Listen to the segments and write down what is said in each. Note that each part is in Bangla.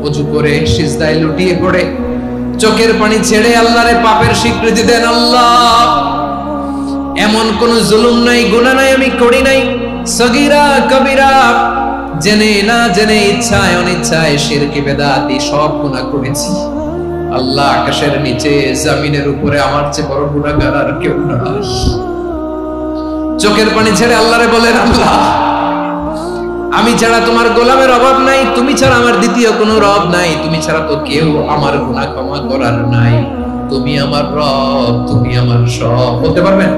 ওযু করে সিজদায় লুটিয়ে পড়ে চোখের পানি ছেড়ে আল্লাহরে পাপের স্বীকৃতি দেন। আল্লাহ, এমন কোন জুলুম নাই, গুনাহ নাই আমি করি নাই, সগীরা কবিরা, জেনে না জেনে, ইচ্ছায় অনিচ্ছায়, শিরকি বেদাতি সব গুনাহ করেছি। আল্লাহ, আকাশের নিচে জমিনের উপরে আমার চেয়ে বড় গুনাহগার আর কেউ নাই। চোখের পানি ছেড়ে আল্লাহরে বলেন, আল্লাহ, আমি ছাড়া তোমার গোলামের অভাব নাই, তুমি ছাড়া আমার দ্বিতীয় কোনো রব নাই, তুমি ছাড়া তো কেউ আমার গুনাহ ক্ষমা করার নাই, তুমি আমার রব, তুমি আমার সব। বলতে পারবেন?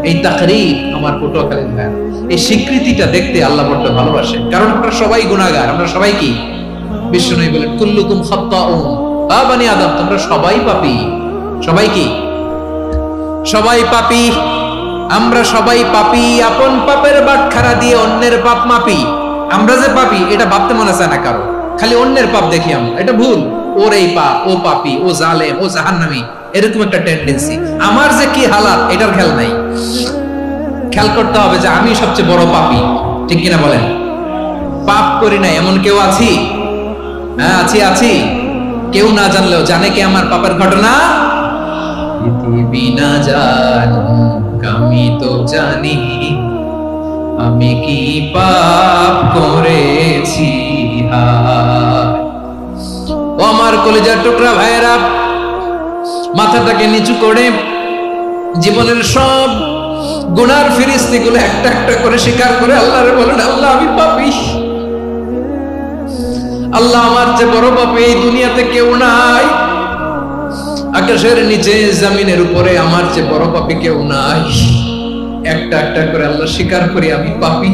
এই তাকরীর আমার পটুয়াখালীর ভাই, এই স্বীকৃতিটা দেখতে আল্লাহ বড় ভালোবাসেন, কারণ আমরা সবাই গুনাহগার। আমরা সবাই কি? বিষ্ণু বলেন, কুল্লুকুম খাত্তাউন, আ বনি আদম, তোমরা সবাই পাপী। সবাই কি? সবাই পাপী। আমরা সবাই পাপী। আপন পাপের বাটখারা দিয়ে অন্যের পাপ মাপি। আমরা যে পাপী এটা ভাবতে মনে চায় না কারো, খালি অন্যের পাপ দেখি আমরা, এটা ভুল। ওর এই পাপ, ও পাপী, ও জালেম, ও জাহান্নামী, এরকম একটা টেন্ডেন্সি। আমার যে কি হালাত এটার খেয়াল নাই। খেয়াল করতে হবে যে আমি সবচেয়ে বড় পাপী, ঠিক কিনা বলেন? পাপ করি না এমন কেউ আছি? হ্যাঁ, আছি। কেউ না জানলেও জানে কি আমার পাপের ঘটনা? পৃথিবী না জানুক আমি তো জানি আমি কি পাপ করেছি। ও আমার কলিজার টুকরা ভাইয়েরা, মাথাটাকে নিচু করে জীবনের সব গুনার ফিরিস্তিগুলো একটা একটা করে স্বীকার করে আল্লাহরে বলেন, আল্লাহ, আমি পাপী। আল্লাহ, আমার চেয়ে বড় পাপী এই দুনিয়াতে কেউ নাই। আকাশের নিচে জমিনের উপরে আমার চেয়ে বড় পাপী কেউ নাই। একটা একটা করে আল্লাহ স্বীকার করি আমি পাপী।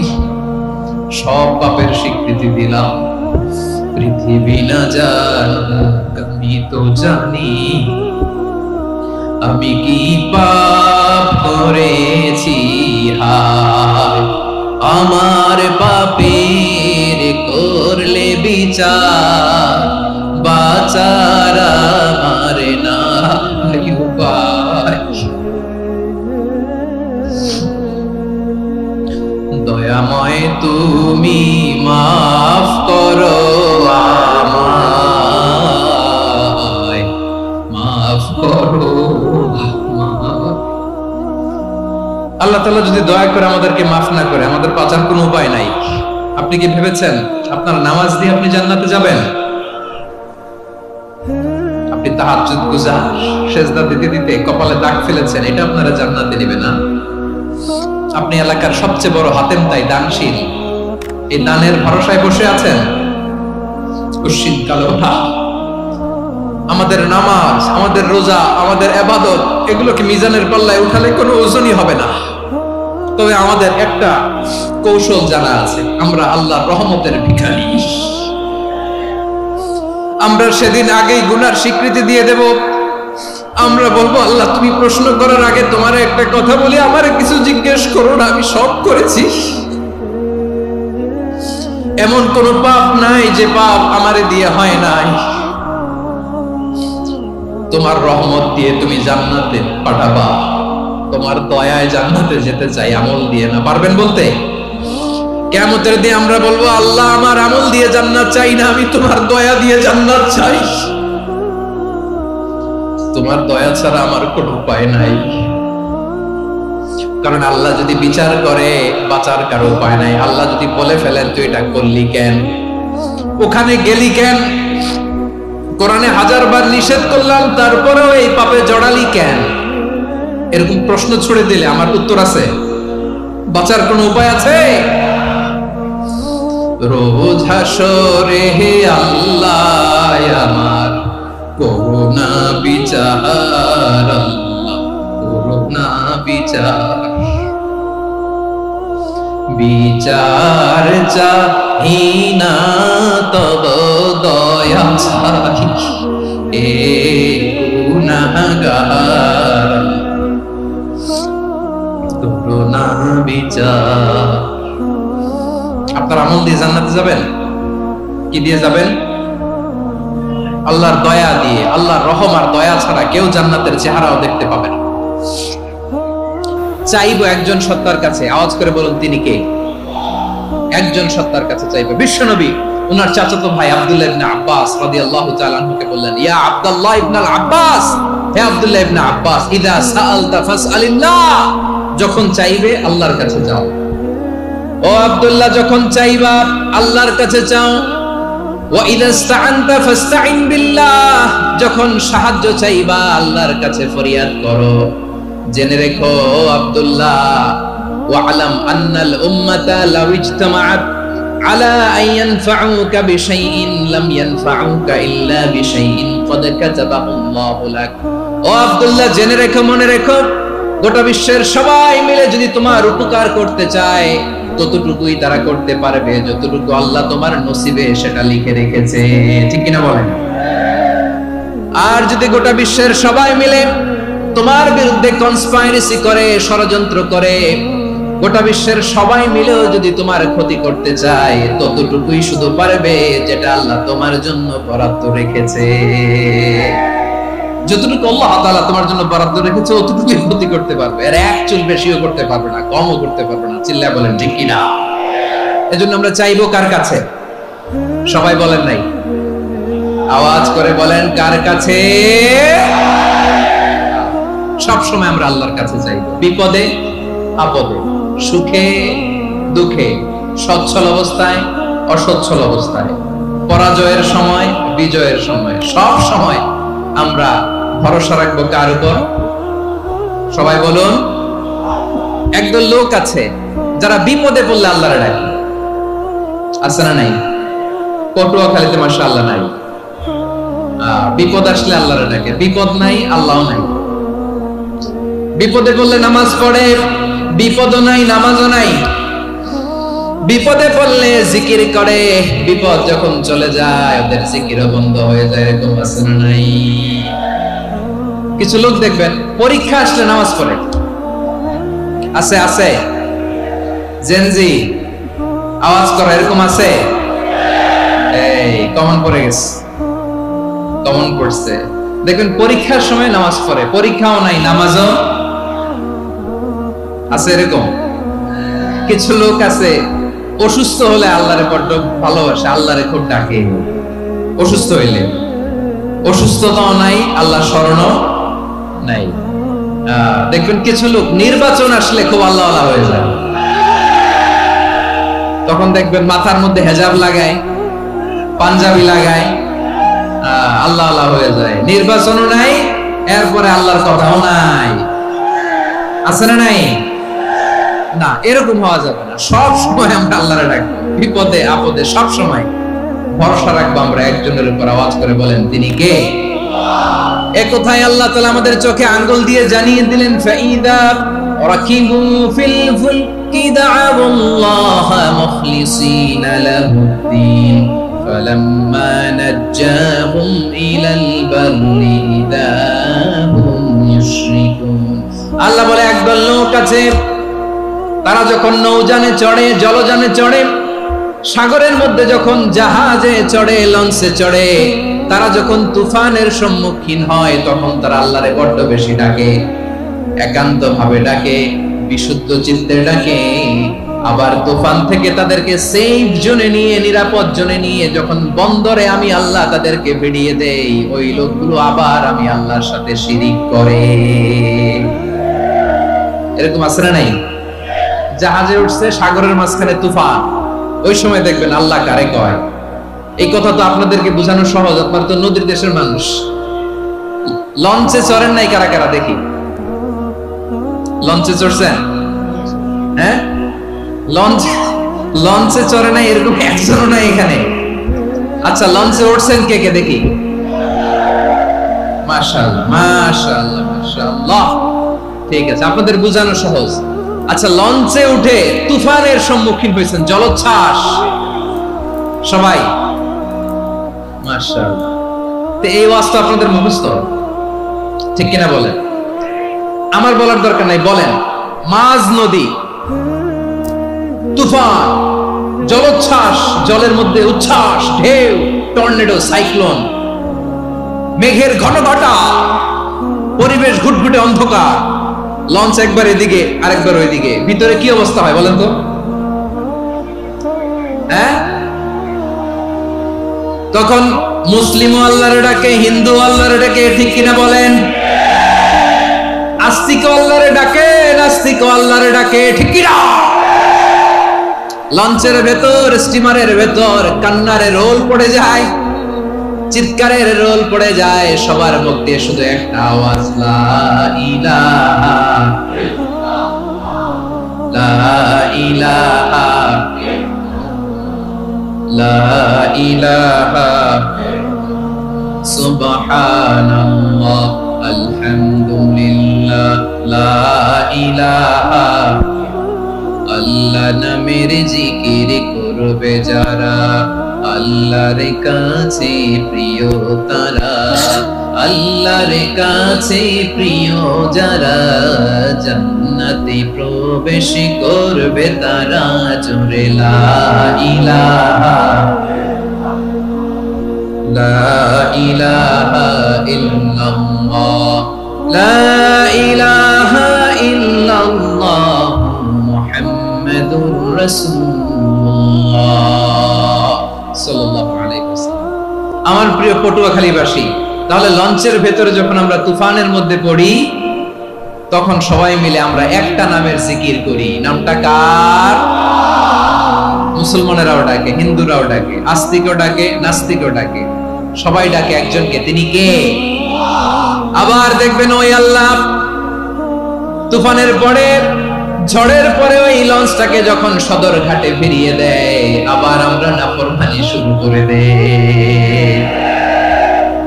সব পাপের স্বীকৃতি দিলাম। পৃথিবী না জানুক আমি তো জানি আমি কি পাপ করেছি। হায় আমার পাপের করলে বিচার, বাঁচার আমার নাই উপায়। দয়াময় তুমি মাফ করো আমায়, মাফ করো। আল্লাহ তাআলা যদি দয়া করে আমাদেরকে মাফ না করে, আমাদের বাঁচার কোনো উপায় নাই। আপনি কি ভেবেছেন আপনার নামাজ দিয়ে আপনি জান্নাতে যাবেন? আপনি তাহাজ্জুদ গুজার, সেজদা দিতে দিতে কপালে দাগ ফেলেছেন, এটা আপনারা জান্নাতে নেবে না। আপনি এলাকার সবচেয়ে বড় হাতেম তাই, দানশীল, এই দানের ভরসায় বসে আছেন। কুশ্চিত কালো ওঠা আমাদের নামাজ, আমাদের রোজা, আমাদের ইবাদত, এগুলোকে মিজানের পাল্লায় উঠালে কোনো ওজনই হবে না। তবে আমাদের একটা কৌশল জানা আছে, আমরা আল্লাহর রহমতের ভিখারি। আমরা সেদিন আগেই গুনার স্বীকৃতি দিয়ে দেব। আমরা বলবো, আল্লাহ, তুমি প্রশ্ন করার আগে তোমার একটা কথা বলি, আমারে কিছু জিজ্ঞেস করো না, আমি সব করেছি। এমন কোন পাপ নাই যে পাপ আমারে দিয়ে হয় নাই। তোমার রহমত দিয়ে তুমি জান্নাতে পাঠাবা, তোমার দয়ায় জান্নাতে যেতে চাই, আমল দিয়ে না। পারবেন বলতে? কিয়ামতের দিন আমরা বলবো, আল্লাহ, আমার আমল দিয়ে জান্নাত চাই না, আমি তোমার দয়া দিয়ে জান্নাত চাই। তোমার দয়া ছাড়া আমার কোনো উপায় নাই। কারণ আল্লাহ যদি বিচার করে, বাঁচার কারো উপায় নাই। আল্লাহ যদি বলে ফেলেন তুই এটা করলি কেন, ওখানে গেলি কেন, কোরআনে 1000 বার নিষেধ করলাম তারপরেও এই পাপে জড়ালি কেন, এরকম প্রশ্ন ছুড়ে দিলে আমার উত্তর আছে? বাঁচার কোনো উপায় আছে? রোজ হাসরে হে আল্লাহ আমার করুণা বিচার, আল্লাহ করুণা বিচার, বিচার চাহি না তব দয়া চাই, এ গুনাহগার করুণা বিচার। আপনার আমল দিয়ে জান্নাতে যাবেন? কি দিয়ে যাবেন? আল্লাহর দয়া দিয়ে। আল্লাহর রহম আর দয়া ছাড়া কেউ জান্নাতের চেহারাও দেখতে পাবে না। চাইবো একজন সত্তার কাছে, আওয়াজ করে বলুন তিনি কে? একজন সত্তার কাছে চাইবো, বিশ্বনবী উনার চাচাতো ভাই আব্দুল্লাহ ইবনে আব্বাস রাদিয়াল্লাহু তাআলা আনহুকে বললেন, ইয়া আব্দুল্লাহ ইবনে আব্বাস, হে আব্দুল্লাহ ইবনে আব্বাস, ইযা সাআলতা ফাসআলিল্লাহ, যখন চাইবে আল্লাহর কাছে যাও। ও আব্দুল্লাহ, যখন চাইবা আল্লাহর কাছে চাও। ওয়া ইযা ইসতাআনতা ফাসতাইন বিল্লাহ, যখন সাহায্য চাইবা আল্লাহর কাছে ফরিয়াদ করো। জেনে রেখো আব্দুল্লাহ, ওয়া'লাম আন্নাল উম্মাতা লাউ ইজতামাআত আলা আন ইয়ানফাউকা বিশাইইন লাম ইয়ানফাউকা ইল্লা বিশাইইন ক্বাদ কাতাবাহু আল্লাহু লাক। ও আব্দুল্লাহ, জেনে রেখো, মনে রেখো, গোটা বিশ্বের সবাই মিলে যদি তোমার উপকার করতে চায় ততটুকুই তারা করতে পারবে যতটুকু আল্লাহ তোমার নসিবে সেটা লিখে রেখেছে। ঠিক কিনা বলেন? আর যদি গোটা বিশ্বের সবাই মিলে তোমার বিরুদ্ধে কনস্পাইরেসি করে, ষড়যন্ত্র করে, গোটা বিশ্বের সবাই মিলেও যদি তোমার ক্ষতি করতে চায় ততটুকুই শুধু পারবে যেটা আল্লাহ তোমার জন্য বরাদ্দ রেখেছে। যতটুকু আল্লাহ তাআলা তোমার জন্য বরাদ্দ রেখেছে অতটুকুই ক্ষতি করতে পারবে, আর এক চুল বেশিও করতে পারবে না, কমও করতে পারবে না। চিল্লায় বলেন ঠিক কিনা? এজন্য আমরা চাইবো কার কাছে? সবাই বলেন নাই, আওয়াজ করে বলেন কার কাছে? সব সময় আমরা আল্লাহর কাছে চাইবো, বিপদে আপদে, সুখে দুঃখে, সচ্ছল অবস্থায় অসচ্ছল অবস্থায়, পরাজয়ের সময় বিজয়ের সময়, সব সময় আমরা ভরসা রাখবো কার উপর? সবাই বলুন। একদল লোক আছে যারা বিপদে পড়লে আল্লাহরে ডাকে, আছে না নাই? পটুয়াখালীতে মাশাআল্লাহ নাই, বিপদ আসলে আল্লাহরে ডাকে, বিপদ নাই আল্লাহ নাই। বিপদে পড়লে নামাজ পড়ে, বিপদও নাই নামাজও নাই। বিপদে পড়লে জিকির করে, বিপদ যখন চলে যায় ওদের জিকিরও বন্ধ হয়ে যায়। এরকম আছে না নাই? কিছু লোক দেখবেন পরীক্ষা আসলে নামাজ পড়ে, আছে আছে, জেনজি আওয়াজ করে, এরকম আছে? এই কমন পড়ে গেছে, কমন পড়ছে। দেখবেন পরীক্ষার সময় নামাজ পড়ে, পরীক্ষাও নাই নামাজও আছে। এরকম কিছু লোক আছে অসুস্থ হলে আল্লাহরে বড্ড ভালোবাসে, আল্লাহরে খুব ডাকে। অসুস্থ হইলে অসুস্থতাও নাই, আল্লাহ স্মরণও নাই। দেখবেন কিছু লোক নির্বাচন আসলে খুব আল্লাহওয়ালা হয়ে যায়, তখন দেখবেন মাথার মধ্যে হেজাব লাগায়, পাঞ্জাবি লাগায়, আল্লাহওয়ালা হয়ে যায়। নির্বাচনও নাই, এরপরে আল্লাহর কথাও নাই। আছে না নাই? না, এরকম হওয়া যাবে না। সব সময় আমরা আল্লাহরে ডাকবো, বিপদে আপদে সব সময় ভরসা রাখবো আমরা একজনের উপর। আওয়াজ করে বলেন তিনি কে? এ কথাই আল্লাহ তাআলা আমাদের চোখে আঙ্গুল দিয়ে জানিয়ে দিলেন, ফাইদা রাকিবু ফিল ফুলকি দা'আল্লাহ মুখলিসিনা লাহুদ্দিন ফালাম্মা নাজ্জাহুম ইলাল বাররি ইদাহুম ইউশরিকুন। আল্লাহ বলে একদল লোক আছে, তারা যখন নৌযানে চড়ে, জলযানে চড়ে, সাগরের মধ্যে যখন জাহাজে চড়ে, লঞ্চে চড়ে, তারা যখন তুফানের সম্মুখীন হয় তখন তারা আল্লাহরে বড্ড বেশি ডাকে, একান্ত ভাবে ডাকে, বিশুদ্ধ চিত্তে ডাকে। আবার তুফান থেকে তাদেরকে সেফ জোনে নিয়ে, নিরাপদ জোনে নিয়ে যখন বন্দরে আমি আল্লাহ তাদেরকে ফিরিয়ে দেই, ওই লোকগুলো আবার আমি আল্লাহর সাথে শিরিক করে। এরকম আছে না নাই? জাহাজে উঠছে, সাগরের মাঝখানে তুফান, ওই সময় দেখবেন আল্লাহ কারে কয়। এই কথা তো আপনাদেরকে বোঝানো সহজ, আপনারা তো নদীর দেশের মানুষ। লঞ্চে চড়েন নাই কারা কারা? দেখি, লঞ্চে চড়ছেন? হ্যাঁ, লঞ্চে চড়ে নাই এরকম একজনও নাই এখানে। আচ্ছা, লঞ্চে উঠছেন কে কে? দেখি। মাশাআল্লাহ মাশাআল্লাহ মাশাআল্লাহ, ঠিক আছে, আপনাদের বোঝানো সহজ। আচ্ছা, লঞ্চে উঠে তুফানের সম্মুখীন হয়েছেন, জলোচ্ছ্বাস, সবাই? মাশাআল্লাহ। তো এই ওয়াজটা আপনাদের মুখস্থ, ঠিক কিনা বলেন? আমার বলার দরকার নাই, বলেন। মাঝ নদী, তুফান, জলোচ্ছ্বাস, জলের মধ্যে উচ্ছ্বাস, ঢেউ, টর্নেডো, সাইক্লোন, মেঘের ঘনঘটা, পরিবেশ ঘুটঘুটে অন্ধকার, লঞ্চ একবার এদিকে আরেকবার ওইদিকে, ভিতরে কি অবস্থা হয় বলেন তো? হ্যাঁ, তখন মুসলিম আল্লাহর ডাকে, হিন্দু আল্লাহর ডাকে, ঠিক কিনা বলেন? আস্তিক আল্লাহর ডাকে, নাস্তিক আল্লাহর ডাকে, ঠিক কিনা? লঞ্চের ভেতর, স্টিমারের ভেতর কান্নারে রোল পড়ে যায়, চিৎকারের রোল পড়ে যায়, সবার মুখ দিয়ে শুধু একটা আওয়াজ, লা ইলাহা লা ইলাহা লা ইলাহা সুবহানাল্লাহ আলহামদুলিল্লাহ লা ইলাহা। আল্লাহ নামের জিকির করবে যারা, আল্লাহর কাছে প্রিয় তারা, আল্লাহর কাছে প্রিয় যারা, জান্নাতে প্রবেশ করবে তারা, জোরে লা ইলাহা লা ইলাহা ইল্লাল্লাহ লা ইলাহা ইল্লাল্লাহ মুহাম্মাদুর রাসূলুল্লাহ সাল্লাল্লাহু আলাইহি ওয়াসাল্লাম। আমার প্রিয় পটুয়াখালীবাসী, তাহলে লঞ্চের ভেতরে যখন আমরা তুফানের মধ্যে পড়ি, তখন সবাই মিলে আমরা একটা নামের জিকির করি। নামটা কার? মুসলমানেরাও ডাকে, হিন্দুরাও ডাকে, আস্তিকও ডাকে, নাস্তিকও ডাকে, সবাই ডাকে একজনকে। তিনি কে? আবার দেখবেন ওই আল্লাহ তুফানের পরে, ঝড়ের পরে ওই লঞ্চটাকে যখন সদর ঘাটে ফিরিয়ে দেয়, আবার আমরা নাফরমানি শুরু করে দেই।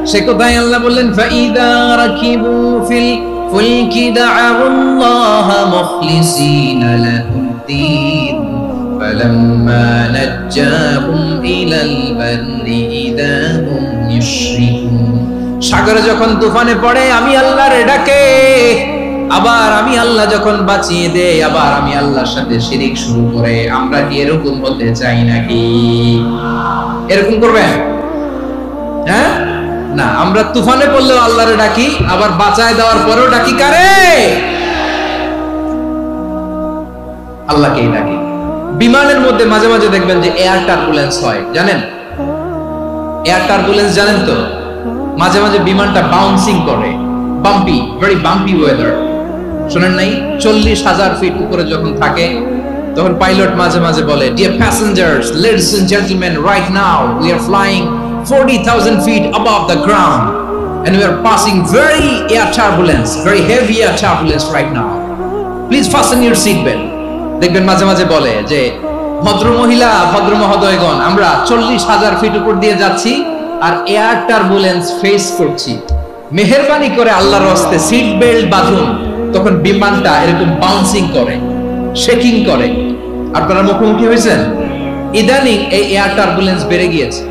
সে কোথায়? আল্লাহ বললেন, ফাইদা রাকিবু ফিল ফুলকি দা'আল্লাহ মুখলিসিনা লাহুদ্দিন ফালাম্মা নাজ্জাহুম ইলাল বাররি ইযা হুম ইউশরিকুন। সাগরে যখন তুফানে পড়ে আমি আল্লাহর ডাকে, আবার আমি আল্লাহ যখন বাঁচিয়ে দেই, আবার আমি আল্লাহর সাথে শিরিক শুরু করে। আমরা কি এরকম হতে চাই নাকি? এরকম করবেন? হ্যাঁ না, আমরা তুফানে পড়লেও আল্লাহরে ডাকি, আবার বাঁচায় দেওয়ার পরেও ডাকি কারে? আল্লাহকেই ডাকি। বিমানের মধ্যে মাঝে মাঝে দেখবেন যে এয়ার টার্বুলেন্স হয়, জানেন? এয়ার টার্বুলেন্স জানেন তো? মাঝে মাঝে বিমানটা বাউন্সিং করে, বাম্পি, ভেরি বাম্পি ওয়েদার। শুনেন নাই? 40,000 ফিট উপরে যখন থাকে, তখন পাইলট মাঝে মাঝে বলে, dear passengers, ladies and gentleman, right now we are flying 40,000 feet above the ground and we are passing very air turbulence, very heavy air turbulence right now. Please fasten your seat belt. দেখবেন মাঝে মাঝে বলে যে, ভদ্র মহিলা, ভদ্র মহোদয়গণ, আমরা 40,000 ফিট উপর দিয়ে যাচ্ছি আর এয়ার টার্বুলেন্স ফেস করছি, মেহেরবানি করে আল্লাহর রাস্তে সিট বেল্ট বাঁধুন। তখন বিমানটা এরকম বাউন্সিং করে, শেকিং করে। আপনারা মুখোমুখি হয়েছেন? ইদানিং এই এয়ার টার্বুলেন্স বেড়ে গিয়েছে।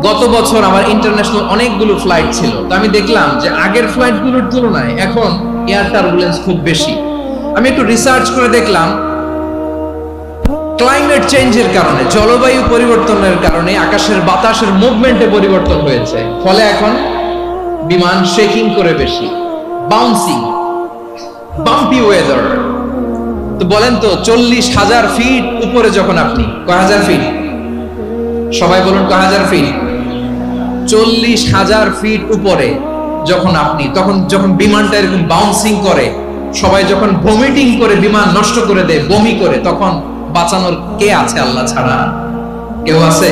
গত বছর আমার ইন্টারন্যাশনাল অনেকগুলো ফ্লাইট ছিল, তো আমি দেখলাম যে আগের ফ্লাইটগুলোর তুলনায় এখন এয়ার টার্বুলেন্স খুব বেশি। আমি একটু রিসার্চ করে দেখলাম, ক্লাইমেট চেঞ্জের কারণে, জলবায়ু পরিবর্তনের কারণে আকাশের বাতাসের মুভমেন্টে পরিবর্তন হয়েছে, ফলে এখন বিমান শেকিং করে বেশি, বাউন্সিং, বাম্পি ওয়েদার। তো বলেন তো, 40,000 ফিট উপরে যখন আপনি, কয় হাজার ফিট? সবাই বলুন কয় হাজার ফিট? 40,000 ফিট উপরে যখন আপনি, তখন যখন বিমানটা এরকম বাউন্সিং করে, সবাই যখন ভমিটিং করে বিমান নষ্ট করে দেয়, বমি করে, তখন বাঁচানোর কে আছে আল্লাহ ছাড়া? কেউ আছে?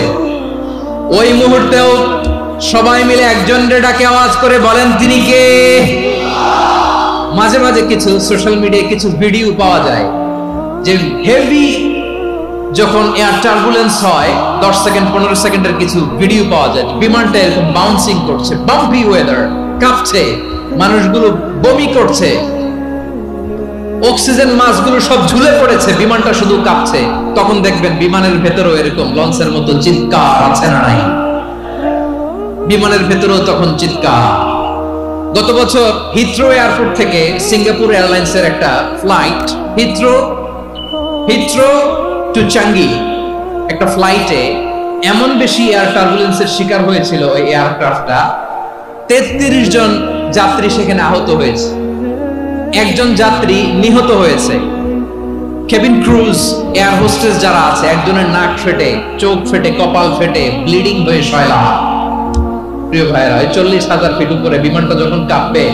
ওই মুহূর্তেও সবাই মিলে একজনের ডাকে আওয়াজ করে বলেন, তিনি কে? মাঝে মাঝে কিছু সোশ্যাল মিডিয়ায় কিছু ভিডিও পাওয়া যায় যে হেভি যখন এয়ার টার্বুলেন্স হয়, 10 সেকেন্ড 15 সেকেন্ডের কিছু ভিডিও পাওয়া যায়, বিমানটা এরকম বাউন্সিং করছে, বাম্পি ওয়েদার, কাঁপছে, মানুষগুলো বমি করছে, অক্সিজেন মাস্কগুলো সব ঝুলে পড়েছে, বিমানটা শুধু কাঁপছে। তখন দেখবেন বিমানের ভেতরেও এরকম লঞ্চের মতো চিৎকার আছে না নাই? বিমানের ভেতরেও তখন চিৎকার। গত বছর হিথ্রো এয়ারপোর্ট থেকে সিঙ্গাপুর এয়ারলাইন্সের একটা ফ্লাইট, হিথ্রো টু চাঙ্গি, একটা ফ্লাইটে এমন বেশি এয়ার টার্বুলেন্সের শিকার হয়েছিল ওই এয়ারক্রাফটটা, 33 জন যাত্রী সেখানে আহত হয়েছে, একজন যাত্রী নিহত হয়েছে। কেবিন ক্রুজ এয়ার হোস্টেস যারা আছে, একজনের নাক ফেটে, চোখ ফেটে, কপাল ফেটে, ব্লিডিং হয়ে শয়লা। প্রিয় ভাইরা, 40,000 ফিট উপরে বিমানটা যখন কাঁপবে,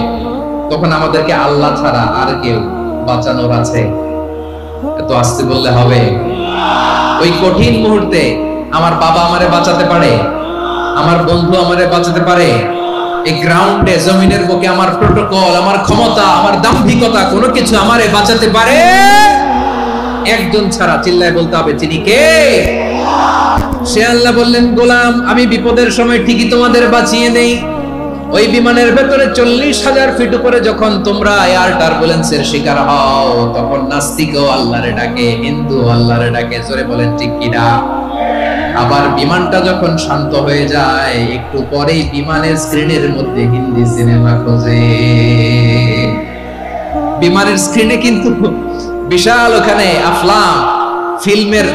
তখন আমাদেরকে আল্লাহ ছাড়া আর কেউ বাঁচানোর আছে? এত আস্তে বললে হবে? ওই কঠিন মুহূর্তে আমার বাবা আমারে বাঁচাতে পারে, আমার বন্ধু আমারে বাঁচাতে পারে। এই গ্রাউন্ডে, জমিনের বুকে আমার প্রোটোকল, আমার ক্ষমতা, আমার দাম্ভিকতা কোনো কিছু আমারে বাঁচাতে পারে? একজন ছাড়া। চিল্লায় বলতে হবে, তিনি কে? সে আল্লাহ বললেন, গোলাম আমি বিপদের সময় ঠিকই তোমাদের বাঁচিয়ে নেই। ওই বিমানের ভেতরে 40,000 ফিট উপরে যখন তোমরা এয়ার টার্বুলেন্সের শিকার হও, তখন নাস্তিকও আল্লাহরে ডাকে, হিন্দু আল্লাহরে ডাকে। জোরে বলেন ঠিক কিনা? আবার বিমানটা যখন শান্ত হয়ে যায়, একটু পরেই বিমানের স্ক্রিনের মধ্যে হিন্দি সিনেমা খোঁজে। বিমানের স্ক্রিনে কিন্তু বিশাল ওখানে আফলাম ফিল্মের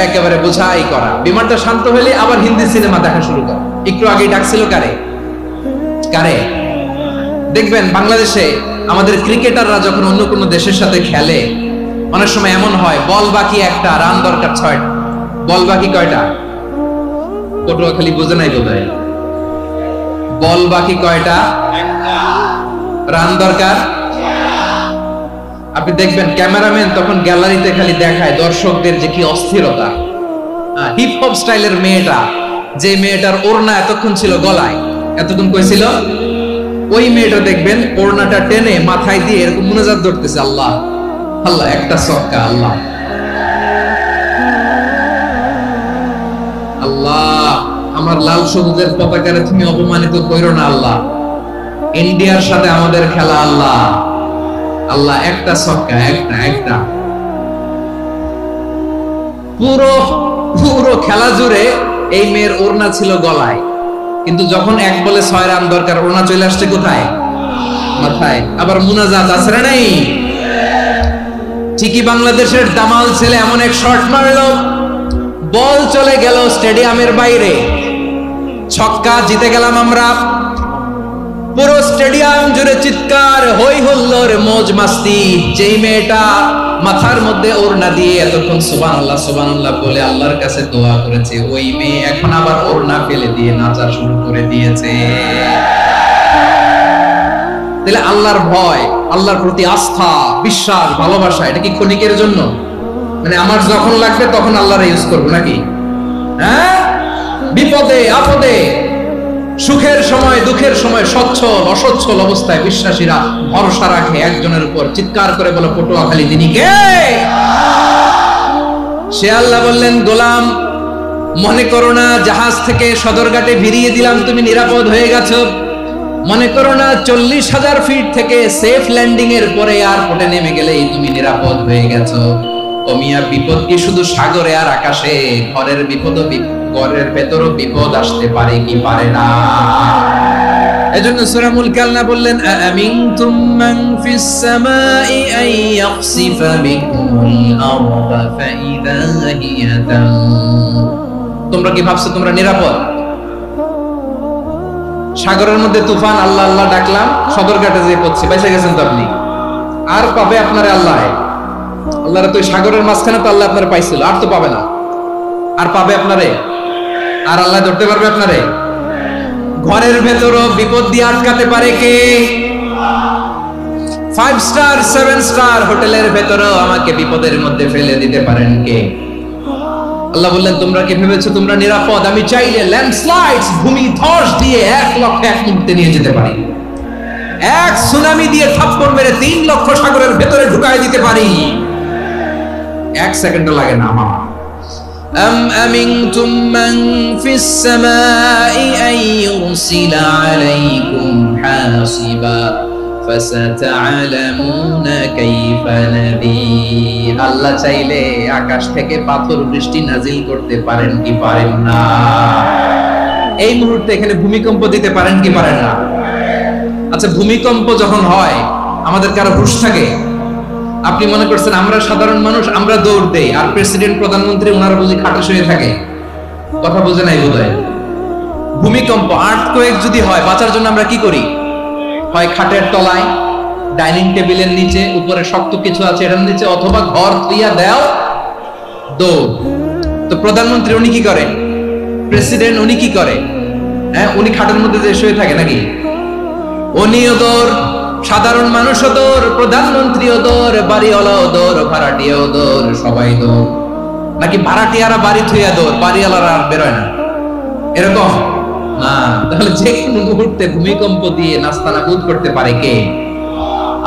একেবারে বোঝাই করা। বিমানটা শান্ত হলে আবার হিন্দি সিনেমা দেখা শুরু করে। একটু আগেই ডাকছিল কারে? দেখবেন বাংলাদেশে আমাদের ক্রিকেটাররা যখন অন্য কোনো দেশের সাথে খেলে, অনেক সময় এমন হয়, বল বাকি একটা, রান দরকার 6টা। বল বাকি কয়টা? পটুয়াখালী বোঝে নাই বোধহয়। বল বাকি কয়টা? রান দরকার। আপনি দেখবেন ক্যামেরাম্যান তখন গ্যালারিতে খালি দেখায় দর্শকদের যে কি অস্থিরতা। হিপ হপ স্টাইলের মেয়েটা, যে মেয়েটার ওড়না এতক্ষণ ছিল গলায়, এতক্ষণ কইছিল, ওই মেয়েটা দেখবেন ওড়নাটা টেনে মাথায় দিয়ে এরকম মুনাজাত ধরতেছে, আল্লাহ আল্লাহ, একটা সক্কা, আল্লাহ আল্লাহ, আমার লাল সবুজের পতাকারে তুমি অপমানিত কইরো না আল্লাহ। ইন্ডিয়ার সাথে আমাদের খেলা, আল্লাহ আল্লাহ, একটা সক্কা, একটা। পুরো খেলা জুড়ে এই মেয়ের ওড়না ছিল গলায়, কিন্তু যখন 1 বলে 6 রান দরকার, ওড়না চলে আসছে কোথায়? মাথায়। আবার মুনাজাত আছে না নাই? ঠিকই বাংলাদেশের দামাল ছেলে এমন এক শট মারলো, বল চলে গেল স্টেডিয়ামের বাইরে, ছক্কা, জিতে গেলাম আমরা। পুরো স্টেডিয়াম জুড়ে চিৎকার, হই হুল্লোড়, মौज মাস্তি। যেই মেয়েটা মাথার মধ্যে ওড়না দিয়ে এতক্ষণ সুবহানাল্লাহ সুবহানাল্লাহ বলে আল্লাহর কাছে দোয়া করেছে, ওই মেয়ে এখন আবার ওড়না ফেলে দিয়ে নাচা শুরু করে দিয়েছে। তাহলে আল্লাহর ভয়, আল্লাহর প্রতি আস্থা, বিশ্বাস, ভালোবাসা, এটা কি ক্ষণিকের জন্য? মানে আমার যখন লাগবে তখন আল্লাহর ইউজ করবো নাকি? হ্যাঁ, বিপদে আপদে, সুখের সময় দুঃখের সময়, সচ্ছল অসচ্ছল অবস্থায় বিশ্বাসীরা ভরসা রাখে একজনের উপর। চিৎকার করে বলো, পটুয়াখালী তিনি কে? সে আল্লাহ বললেন, গোলাম মনে করো না জাহাজ থেকে সদরঘাটে ভিড়িয়ে দিলাম, তুমি নিরাপদ হয়ে গেছো। মনে করো না 40,000 ফিট থেকে সেফ ল্যান্ডিং এর পরে এয়ারপোর্টে নেমে গেলেই তুমি নিরাপদ হয়ে গেছো। ও মিয়া, বিপদ কি শুধু সাগরে আর আকাশে? ঘরের বিপদ, ঘরের ভেতরও বিপদ আসতে পারে কি পারে না? এজন্য সূরা মুলক আল্লাহ বললেন, আমিনতুম মান ফিস সামাই আন ইয়াখসিফা বিকুমুল আরদা ফাইদা হিয়া তামুর। তোমরা কি ভাবছো তোমরা নিরাপদ? সাগরের মধ্যে তুফান, আল্লাহ আল্লাহ ডাকলাম, সদরঘাটে যেয়ে পড়ছি, বেঁচে গেছেন তো আপনি। আর পাবে আপনারে আল্লাহ? আল্লাহর তো সাগরের মাঝখানে তো আল্লাহ আপনারে পাইছিল, আর তো পাবে না। আর পাবে আপনারে? আর আল্লাহ ধরতে পারবে আপনারে? ঘরের ভেতরও বিপদ দিয়ে আটকাতে পারে কে? 5 স্টার 7 স্টার হোটেলের ভেতরও আমাকে বিপদের মধ্যে ফেলে দিতে পারেন কে? আল্লাহ বললেন, তোমরা কি ভেবেছো তোমরা নিরাপদ? আমি চাইলে ল্যান্ডস্লাইডস, ভূমি ধস দিয়ে 1 লক্ষ 1 মুহূর্তে নিয়ে যেতে পারি। 1 সুনামি দিয়ে থাপ্পড় মেরে 3 লক্ষ সাগরের ভেতরে ঢুকায় দিতে পারি। 1 সেকেন্ডও লাগে না মামা। أم أمنتم من في السماء أن يرسل عليكم حاصبا فستعلمون كيف نذير। আল্লাহ চাইলে আকাশ থেকে পাথর বৃষ্টি নাজিল করতে পারেন কি পারেন না? এই মুহূর্তে এখানে ভূমিকম্প দিতে পারেন কি পারেন না? আচ্ছা, ভূমিকম্প যখন হয় আমাদের কারো হুঁশ থাকে? আপনি মনে করছেন আমরা সাধারণ মানুষ, আমরা দৌড় দেই, আর প্রেসিডেন্ট প্রধানমন্ত্রী ওনারা বুঝি খাটে শুয়ে থাকে? কথা বুঝে নাই বোধহয়। ভূমিকম্প, আর্থকোয়েক যদি হয়, বাঁচার জন্য আমরা কি করি? হয় খাটের তলায়, ডাইনিং টেবিলের নিচে উপরে শক্ত কিছু আছে এটার নিচে, অথবা ঘর তুইয়া দাও দৌড়। তো প্রধানমন্ত্রী উনি কি করে, প্রেসিডেন্ট উনি কি করে? হ্যাঁ, উনি খাটের মধ্যে যে শুয়ে থাকে নাকি? উনিও দৌড়, সাধারণ মানুষও দৌড়, প্রধানমন্ত্রীও দৌড়, বাড়িওয়ালাও দৌড়, ভাড়াটিয়াও দৌড়, সবাই দৌড়। নাকি ভাড়াটিয়ারা বাড়ি থুইয়া দৌড়, বাড়িওয়ালারা আর বেরোয় না? এরকম না। তাহলে যে কোনো মুহূর্তে ভূমিকম্প দিয়ে নাস্তানাবুদ করতে পারে কে?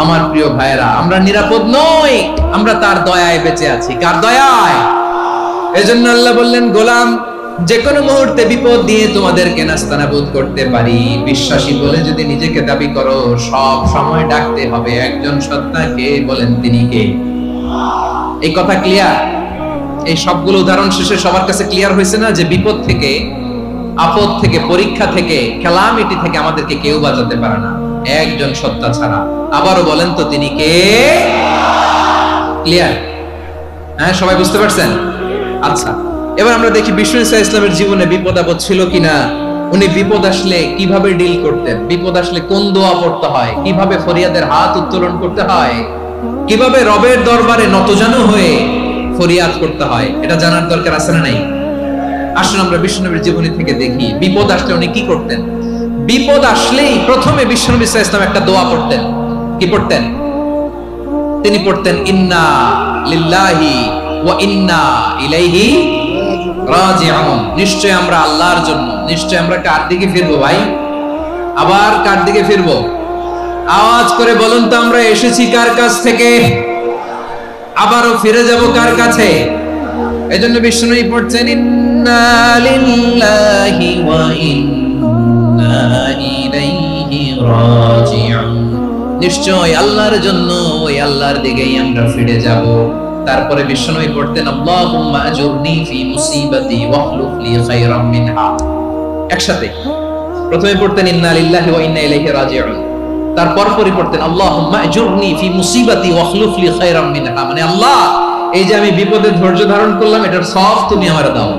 আমার প্রিয় ভাইয়েরা, আমরা নিরাপদ নই, আমরা তার দয়ায় বেঁচে আছি। কার দয়ায়? এজন্য আল্লাহ বললেন, গোলাম যে কোনো মুহূর্তে বিপদ দিয়ে তোমাদেরকে নাস্তানাবুদ করতে পারি। বিশ্বাসী বলে যদি নিজেকে দাবি করো, সব সময় ডাকতে হবে একজন সত্তাকে। বলেন তিনি কে? এই কথা ক্লিয়ার? এই সবগুলো উদাহরণ শেষে সবার কাছে ক্লিয়ার হয়েছে না যে বিপদ থেকে, আপদ থেকে, পরীক্ষা থেকে, ক্যালামিটি থেকে আমাদেরকে কেউ বাঁচাতে পারে না একজন সত্তা ছাড়া। আবারও বলেন তো তিনি কে? ক্লিয়ার? হ্যাঁ, সবাই বুঝতে পারছেন? আচ্ছা, এবার আমরা দেখি বিষ্ণু ঈসা ইসলামের জীবনে বিপদ আপদ ছিল কিনা। উনি বিপদ আসলে কিভাবে ডিল করতেন, বিপদ আসলে কোন দোয়া পড়তে হয়, কিভাবে ফরিয়াদের হাত উত্তোলন করতে হয়, কিভাবে রবের দরবারে নতজানু হয়ে ফরিয়াদ করতে হয়, এটা জানার দরকার আছে না নাই? আসুন আমরা বিষ্ণুনবীর জীবনী থেকে দেখি বিপদ আসলে উনি কি করতেন। বিপদ আসলেই প্রথমে বিষ্ণু ঈসা ইসলাম একটা দোয়া পড়তেন। কি পড়তেন? তিনি পড়তেন ইন্না লিল্লাহি ওয়া ইন্না ইলাইহি রাজিউন। নিশ্চয় আমরা আল্লাহর জন্য, নিশ্চয় আমরা কার দিকে ফিরবো ভাই? আবার কার দিকে ফিরবো? আওয়াজ করে বলুন তো, আমরা এসেছি কার কাছ থেকে, আবারও ফিরে যাব কার কাছে? এজন্য বিষ্ণুই পড়ছেন ইন্না লিল্লাহি ওয়া ইন্না ইলাইহি রাজিউন। নিশ্চয় আল্লাহর জন্য, ওই আল্লাহর দিকেই আমরা ফিরে যাব। তারপরে বিষ্ণুই পড়তেন আল্লাহুম্মা আজুরনি ফি মুসিবাতি ওয়াখলুফ লি খায়রাম মিনহা। একসাথে প্রথমে পড়তেন ইন্না লিল্লাহি ওয়া ইন্না ইলাইহি রাজিউন, তারপর পরে পড়তেন আল্লাহুম্মা আজুরনি ফি মুসিবাতি ওয়াখলুফ লি খায়রাম মিনহা। মানে আল্লাহ, এই যে আমি বিপদে ধৈর্য ধারণ করলাম, এটার সব তুমি আমারে দাও,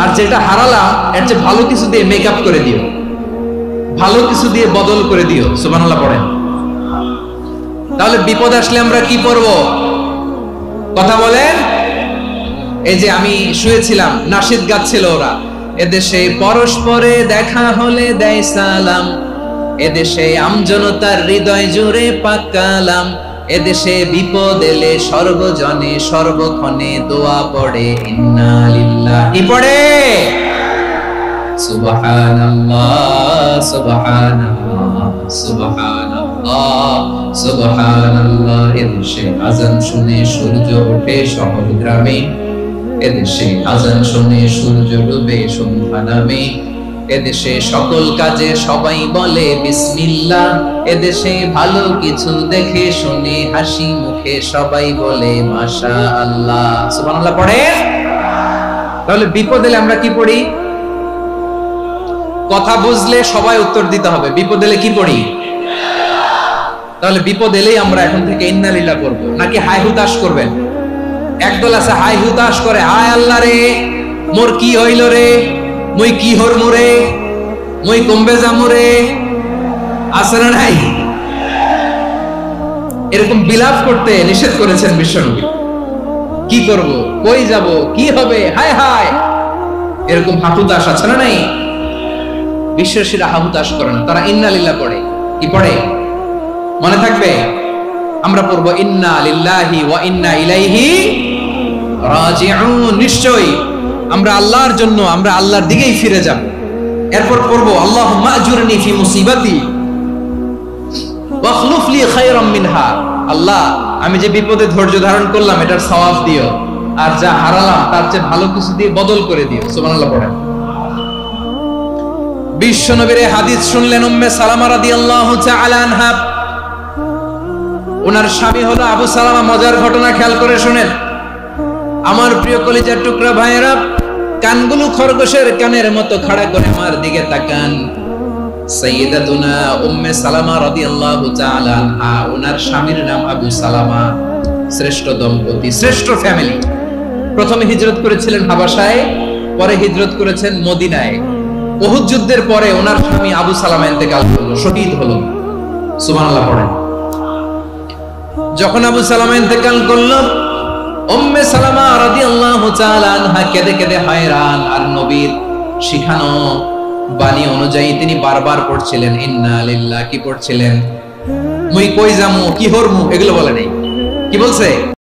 আর যেটা হারালাম এর চেয়ে ভালো কিছু দিয়ে মেকআপ করে দিও, ভালো কিছু দিয়ে বদল করে দিও। সুবহানাল্লাহ পড়েন। তাহলে বিপদ আসলে আমরা কি পড়ব? কথা বলেন। এই যে আমি শুয়েছিলাম, নাশিদ গাচ্ছিল ওরা, এদেশে পরস্পরে দেখা হলে দেয় সালাম, এদেশে আমজনতার হৃদয় জুড়ে পাকালাম, এদেশে বিপদ এলে সর্বজনে সর্বক্ষণে দোয়া পড়ে ইন্না লিল্লাহি পড়ে সুবহানাল্লাহ সুবহানাল্লাহ সুবহানাল্লাহ সুবহানাল্লাহ। এদেশে আজান শুনে সূর্য ওঠে শহর গ্রামে, এদেশে আজান শুনে সূর্য ডুবে সন্ধ্যা নামে, এদেশে সকল কাজে সবাই বলে বিসমিল্লাহ, এদেশে ভালো কিছু দেখে শুনে হাসি মুখে সবাই বলে মাশাআল্লাহ। সুবহানাল্লাহ পড়ে। তাহলে বিপদ এলে আমরা কি পড়ি? কথা বুঝলে সবাই উত্তর দিতে হবে। বিপদ এলে কি পড়ি? তাহলে বিপদ এলেই আমরা এখন থেকে ইন্না লিল্লাহ করব, নাকি হাই হুতাশ করবেন? একদল আছে হাই হুতাশ করে, হায় আল্লাহ রে মোর কি হইল রে, মই কি হর মুরে, মই কমবে জামুরে, আছে না নাই? এরকম বিলাপ করতে নিষেধ করেছেন বিশ্বনবী। কি করব, কই যাব, কি হবে, হায় হায়, এরকম হাহুতাশ আছে না নাই? বিশ্বাসীরা হাহুতাশ করে না, তারা ইন্না লিল্লাহ পড়ে। কি পড়ে মনে থাকবে? আমরা পড়বো ইন্না লিল্লাহি ওয়া ইন্না ইলাইহি রাজিউন। নিশ্চয়ই আমরা আল্লাহর জন্য, আমরা আল্লাহর দিকেই ফিরে যাব। এরপর পড়বো আল্লাহুম্মা আজুরনি ফি মুসিবাতি ওয়াখলুফ লি খায়রাম মিনহা। আল্লাহ, আমি যে বিপদে ধৈর্য ধারণ করলাম এটার সওয়াব দিও, আর যা হারালাম তার চেয়ে ভালো কিছু দিয়ে বদল করে দিও। সুবহানাল্লাহ পড়েন। বিশ্বনবীর হাদিস শুনলেন উম্মে সালামা রাদিয়াল্লাহু তাআলা আনহা। ওনার স্বামী হলো আবু সালামা। মজার ঘটনা খেয়াল করে শুনেন আমার প্রিয় কলিজার টুকরা ভাইয়েরা। কানগুলো খরগোশের কানের মতো খাড়া করে আমার দিকে তাকান। সাইয়্যিদাতুনা উম্মে সালামা রাদিয়াল্লাহু তাআলা আনহা, ওনার স্বামীর নাম আবু সালামা। শ্রেষ্ঠ দম্পতি, শ্রেষ্ঠ ফ্যামিলি। প্রথমে হিজরত করেছিলেন হাবাসায়, পরে হিজরত করেছেন মদিনায়। উহুদ যুদ্ধের পরে ওনার স্বামী আবু সালামা ইন্তেকাল করলো, শহীদ হলো। সুবহানাল্লাহ পড়েন। যখন আবু সালামা ইন্তেকাল করলো, উম্মে সালামা রাদিয়াল্লাহু তাআলা আনহা কেঁদে কেঁদে হয়রান। আর নবীর শিখানো বাণী অনুযায়ী তিনি বারবার পড়ছিলেন ইন্না লিল্লাহ। কি পড়ছিলেন? মুই কই যামু, কি হরমু, এগুলো বলে নাই। কি বলছে?